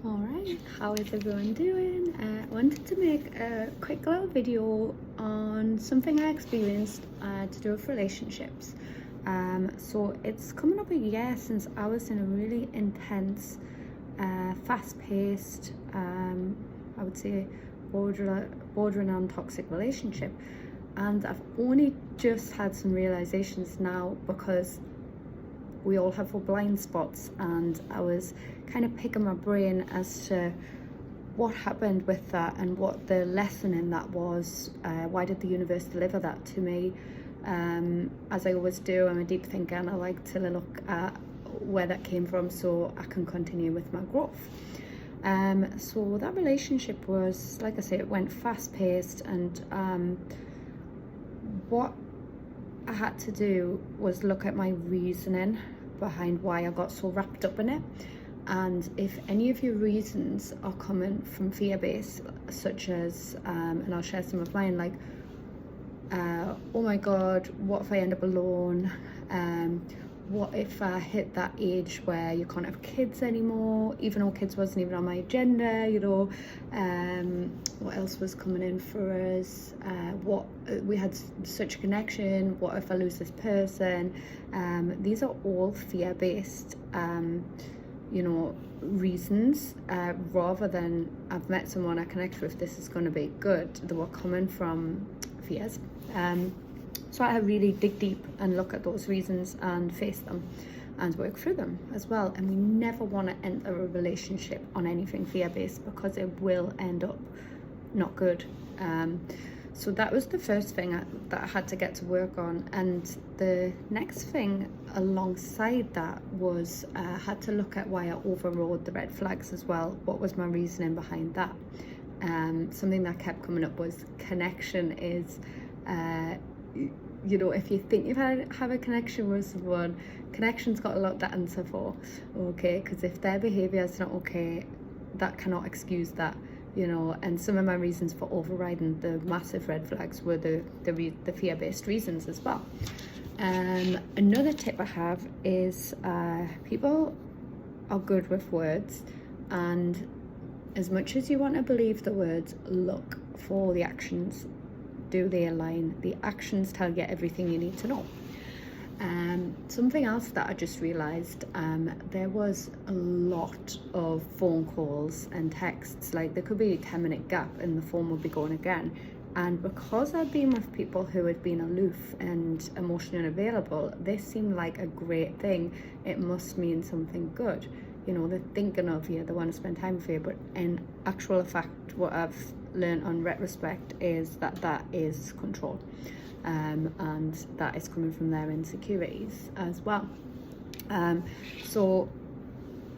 Alright, how is everyone doing? I wanted to make a quick little video on something I experienced to do with relationships. So it's coming up a year since I was in a really intense, fast-paced, I would say bordering on toxic relationship. And I've only just had some realizations now because we all have our blind spots, and I was kind of picking my brain as to what happened with that and what the lesson in that was. Why did the universe deliver that to me? As I always do, I'm a deep thinker and I like to look at where that came from so I can continue with my growth. So that relationship was, like I say, it went fast paced, and what I had to do was look at my reasoning behind why I got so wrapped up in it. And if any of your reasons are coming from fear-based, such as, and I'll share some of mine, like, oh my God, what if I end up alone? What if I hit that age where you can't have kids anymore, even though kids wasn't even on my agenda, what else was coming in for us? We had such a connection. What if I lose this person? These are all fear-based, reasons, rather than I've met someone I connect with, this is going to be good. They were coming from fears. So I had to really dig deep and look at those reasons and face them and work through them as well. And we never want to enter a relationship on anything fear-based, because it will end up not good. So that was the first thing that I had to get to work on. And the next thing alongside that was I had to look at why I overrode the red flags as well. What was my reasoning behind that? Something that kept coming up was connection is, if you think you've have a connection with someone, connection's got a lot to answer for, okay? Because if their behaviour is not okay, that cannot excuse that, and some of my reasons for overriding the massive red flags were the fear-based reasons as well. Another tip I have is people are good with words, and as much as you want to believe the words, look for the actions. Do they align? The actions tell you everything you need to know. Something else that I just realized, there was a lot of phone calls and texts. Like, there could be a 10-minute gap and the phone would be going again. And because I'd been with people who had been aloof and emotionally unavailable, this seemed like a great thing. It must mean something good. They're thinking of you, they want to spend time with you. But in actual fact, what I've learned on retrospect is that is control. And that is coming from their insecurities as well. So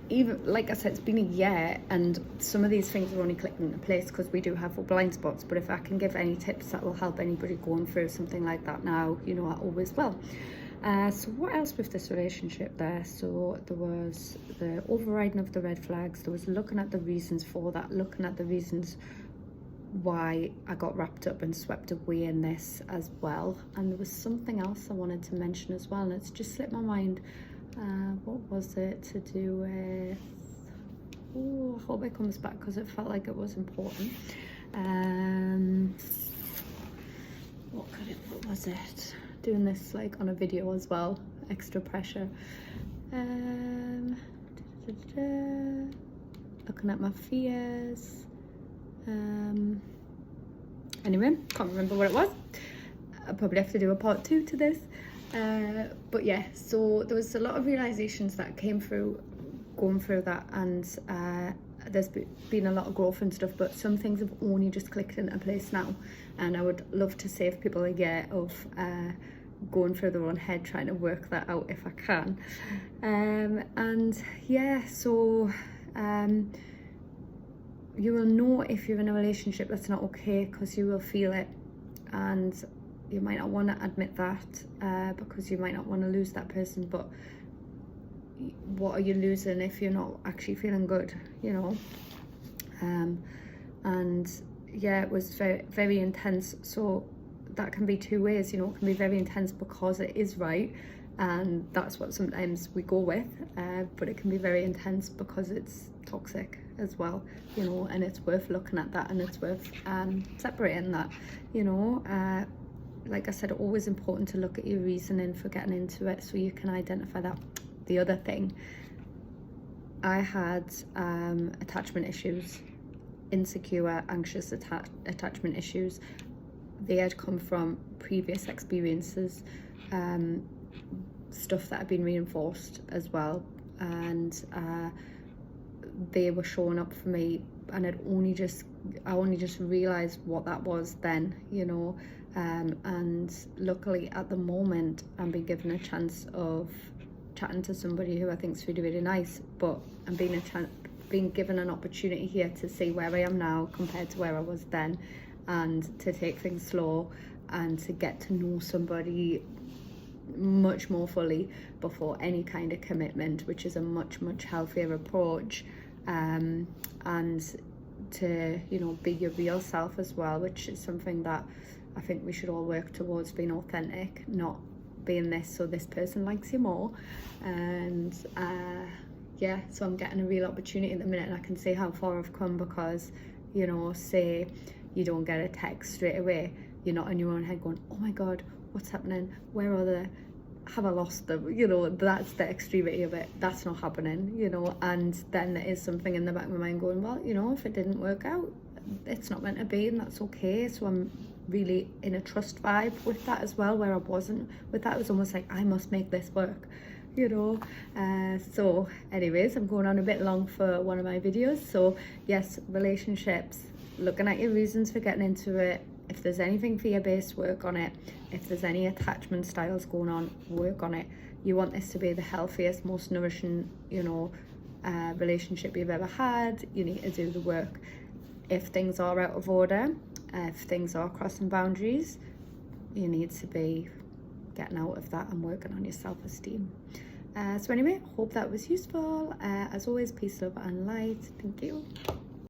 even, like I said, it's been a year and some of these things are only clicking into place because we do have our blind spots. But if I can give any tips that will help anybody going through something like that now, I always will. So what else with this relationship there? So there was the overriding of the red flags. There was looking at the reasons for that, looking at the reasons why I got wrapped up and swept away in this as well. And there was something else I wanted to mention as well, and it's just slipped my mind. What was it to do with? Oh, I hope it comes back because it felt like it was important. What was it? Doing this like on a video as well, extra pressure. Looking at my fears. Anyway, can't remember what it was. I'll probably have to do a part 2 to this. But yeah, so there was a lot of realizations that came through going through that, and there's been a lot of growth and stuff, but some things have only just clicked into place now, and I would love to save people a year of going through their own head trying to work that out if I can. And yeah, so you will know if you're in a relationship that's not okay, because you will feel it, and you might not want to admit that because you might not want to lose that person. But what are you losing if you're not actually feeling good? And yeah, it was very, very intense. So that can be two ways. It can be very intense because it is right, and that's what sometimes we go with, but it can be very intense because it's toxic as well, you know, and it's worth looking at that, and it's worth separating that, you know. Like I said, always important to look at your reasoning for getting into it so you can identify that. The other thing, I had attachment issues, insecure, anxious attachment issues. They had come from previous experiences, stuff that had been reinforced as well, and they were showing up for me, and I only just realized what that was then, you know. And luckily at the moment I'm being given a chance of chatting to somebody who I think is really, really nice, but I'm being given an opportunity here to see where I am now compared to where I was then, and to take things slow and to get to know somebody much more fully before any kind of commitment, which is a much healthier approach, and to, you know, be your real self as well, which is something that I think we should all work towards, being authentic, not being this so this person likes you more. And yeah, so I'm getting a real opportunity at the minute, and I can see how far I've come, because, you know, say you don't get a text straight away, you're not in your own head going, oh my god, what's happening, where are they, have I lost them, you know. That's the extremity of it. That's not happening, you know. And then there is something in the back of my mind going, well, you know, if it didn't work out, it's not meant to be, and that's okay. So I'm really in a trust vibe with that as well, where I wasn't with that. It was almost like I must make this work, you know. So anyways, I'm going on a bit long for one of my videos. So yes, relationships, looking at your reasons for getting into it. If there's anything fear-based, work on it. If there's any attachment styles going on, work on it. You want this to be the healthiest, most nourishing, you know, relationship you've ever had. You need to do the work. If things are out of order, if things are crossing boundaries, you need to be getting out of that and working on your self-esteem. So anyway, hope that was useful. As always, peace, love and light. Thank you.